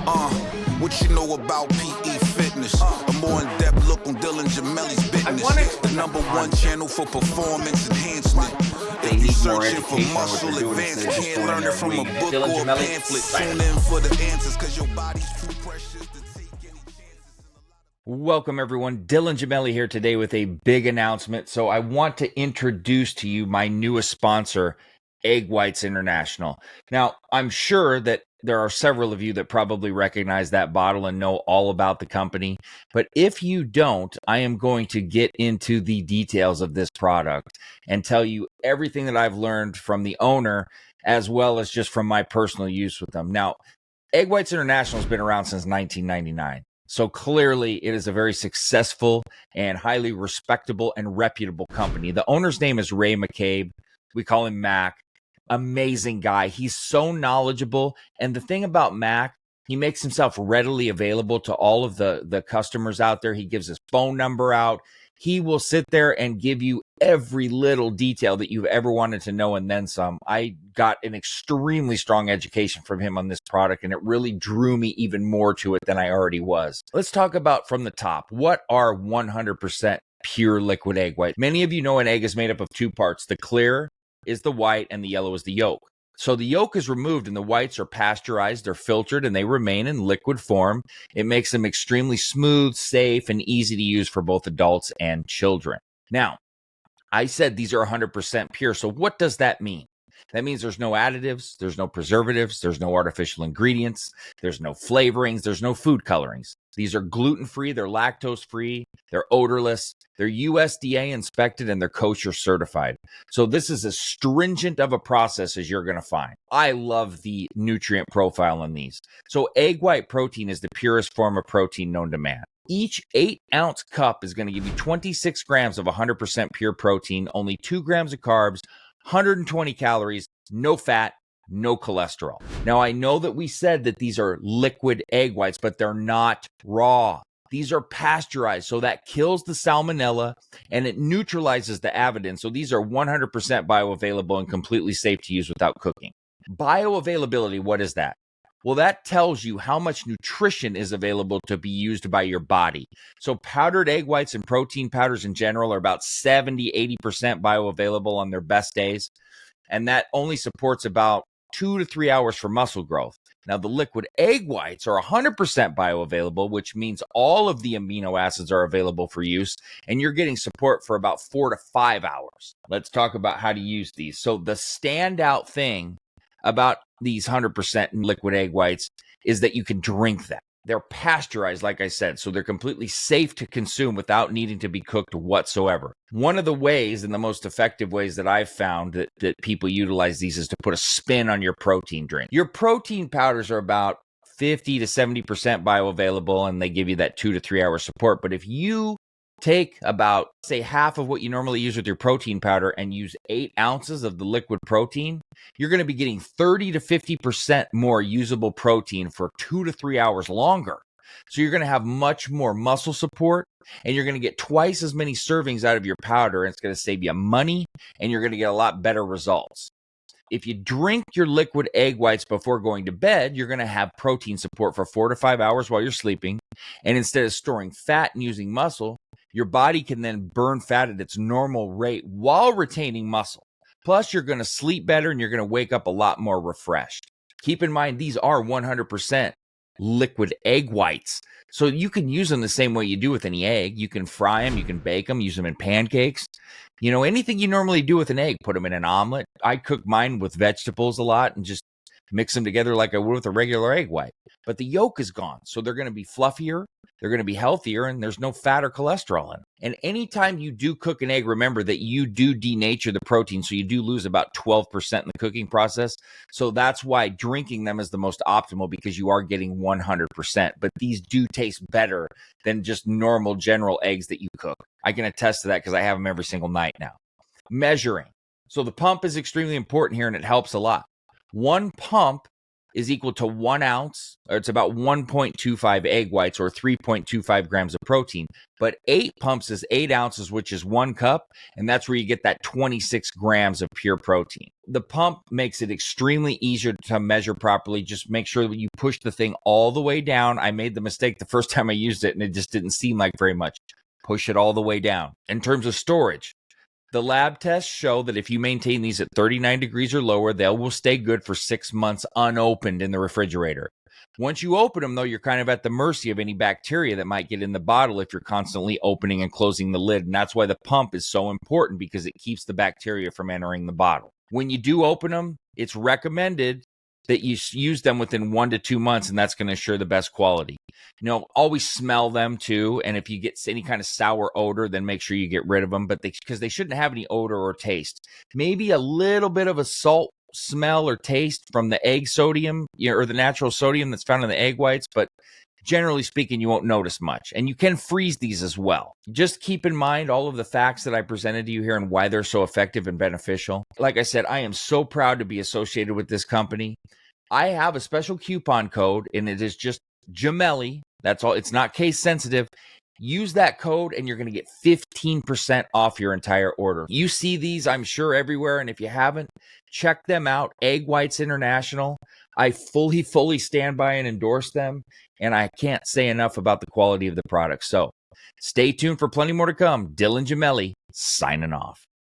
What you know about PE fitness? A more in-depth look on Gemelli's business. The #1 channel for performance enhancement. They If you need more searching for education on what muscle they're doing advance, instead of just can't throwing learn it their from a weight. book Dylan or a Gemelli, pamphlet. signing Tune in for the answers, cause your body's too precious to take any chances. Welcome, everyone. Dylan Gemelli here today with a big announcement. So I want to introduce to you my newest sponsor, Egg Whites International. Now, I'm sure that there are several of you that probably recognize that bottle and know all about the company. But if you don't, I am going to get into the details of this product and tell you everything that I've learned from the owner, as well as just from my personal use with them. Now, Egg Whites International has been around since 1999. So clearly it is a very successful and highly respectable and reputable company. The owner's name is Ray McCabe. We call him Mac. Amazing guy. He's so knowledgeable. And the thing about Mac, he makes himself readily available to all of the customers out there. He gives his phone number out. He will sit there and give you every little detail that you've ever wanted to know and then some. I got an extremely strong education from him on this product, and it really drew me even more to it than I already was. Let's talk about from the top. What are 100% pure liquid egg white? Many of you know an egg is made up of two parts. The clear is the white and the yellow is the yolk. So the yolk is removed and the whites are pasteurized, they're filtered, and they remain in liquid form. It makes them extremely smooth, safe, and easy to use for both adults and children. Now, I said these are 100% pure. So what does that mean? That means there's no additives, there's no preservatives, there's no artificial ingredients, there's no flavorings, there's no food colorings. These are gluten-free, they're lactose-free, they're odorless, they're USDA inspected, and they're kosher certified. So this is as stringent of a process as you're going to find. I love the nutrient profile in these. So egg white protein is the purest form of protein known to man. Each 8-ounce cup is going to give you 26 grams of 100% pure protein, only 2 grams of carbs, 120 calories, no fat, no cholesterol. Now, I know that we said that these are liquid egg whites, but they're not raw. These are pasteurized, so that kills the salmonella and it neutralizes the avidin. So these are 100% bioavailable and completely safe to use without cooking. Bioavailability, what is that? Well, that tells you how much nutrition is available to be used by your body. So powdered egg whites and protein powders in general are about 70-80% bioavailable on their best days. And that only supports about 2 to 3 hours for muscle growth. Now, the liquid egg whites are 100% bioavailable, which means all of the amino acids are available for use, and you're getting support for about 4 to 5 hours. Let's talk about how to use these. So the standout thing about these 100% liquid egg whites is that you can drink them. They're pasteurized, like I said, so they're completely safe to consume without needing to be cooked whatsoever. One of the ways and the most effective ways that I've found that people utilize these is to put a spin on your protein drink. Your protein powders are about 50 to 70% bioavailable, and they give you that 2 to 3 hour support. But if you take about, say, half of what you normally use with your protein powder and use 8 ounces of the liquid protein, you're going to be getting 30 to 50% more usable protein for 2 to 3 hours longer. So you're going to have much more muscle support, and you're going to get twice as many servings out of your powder, and it's going to save you money, and you're going to get a lot better results. If you drink your liquid egg whites before going to bed, you're going to have protein support for 4 to 5 hours while you're sleeping. And instead of storing fat and using muscle, your body can then burn fat at its normal rate while retaining muscle. Plus, you're going to sleep better and you're going to wake up a lot more refreshed. Keep in mind, these are 100% liquid egg whites. So you can use them the same way you do with any egg. You can fry them, you can bake them, use them in pancakes. You know, anything you normally do with an egg, put them in an omelet. I cook mine with vegetables a lot and just mix them together like I would with a regular egg white. But the yolk is gone, so they're going to be fluffier, they're going to be healthier, and there's no fat or cholesterol in them. And anytime you do cook an egg, remember that you do denature the protein, so you do lose about 12% in the cooking process. So that's why drinking them is the most optimal, because you are getting 100%. But these do taste better than just normal general eggs that you cook. I can attest to that because I have them every single night now. Measuring. So the pump is extremely important here, and it helps a lot. One pump is equal to 1 ounce, or it's about 1.25 egg whites or 3.25 grams of protein. But 8 pumps is 8 ounces, which is 1 cup, and that's where you get that 26 grams of pure protein. The pump makes it extremely easier to measure properly. Just make sure that you push the thing all the way down. I made the mistake the first time I used it, and it just didn't seem like very much. Push it all the way down. In terms of storage, the lab tests show that if you maintain these at 39 degrees or lower, they will stay good for 6 months unopened in the refrigerator. Once you open them, though, you're kind of at the mercy of any bacteria that might get in the bottle if you're constantly opening and closing the lid. And that's why the pump is so important, because it keeps the bacteria from entering the bottle. When you do open them, it's recommended that you use them within 1 to 2 months, and that's going to ensure the best quality. Always smell them too, and if you get any kind of sour odor, then make sure you get rid of them, because they shouldn't have any odor or taste. Maybe a little bit of a salt smell or taste from the egg sodium, or the natural sodium that's found in the egg whites, but generally speaking, you won't notice much. And you can freeze these as well. Just keep in mind all of the facts that I presented to you here and why they're so effective and beneficial. Like I said, I am so proud to be associated with this company. I have a special coupon code, and it is just Gemelli. That's all. It's not case sensitive. Use that code and you're going to get 15% off your entire order. You see these, I'm sure, everywhere. And if you haven't, check them out. Egg Whites International. I fully stand by and endorse them. And I can't say enough about the quality of the product. So stay tuned for plenty more to come. Dylan Gemelli signing off.